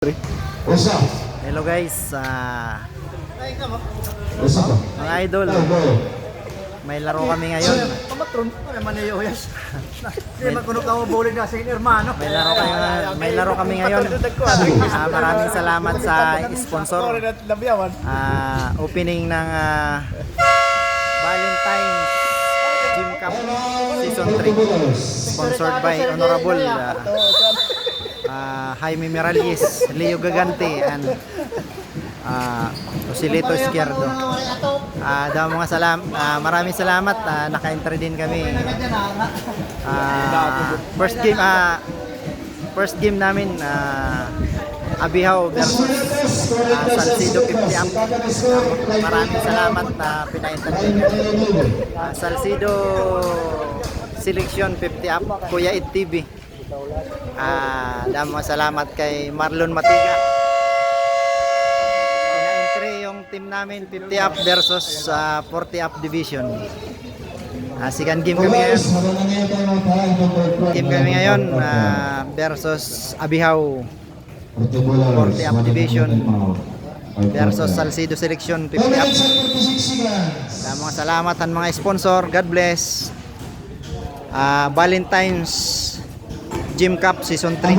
Hello guys, mga idol, may laro kami ngayon. May laro kami ngayon. Maraming salamat sa sponsor. Opening ng Valentine's Gym Cup Season 3, sponsored by Honorable Jaime Miralles, Leo Gagante, and Joselito Izquierdo. Maraming salamat. Naka-entry din kami. First game namin, Abihaw versus Salcido 50 up. Maraming salamat na pina-entry. Salcido Selection 50 up, Kuya Ed TV. Damo salamat kay Marlon Matiga. Pina-entry yung team namin 50 up versus 40 up division. Second game kami ngayon. Versus Abihaw 40 up division versus Salcido Selection 50 up. Damo salamat ang mga sponsor. God bless. Valentine's Gym Cup Season 3.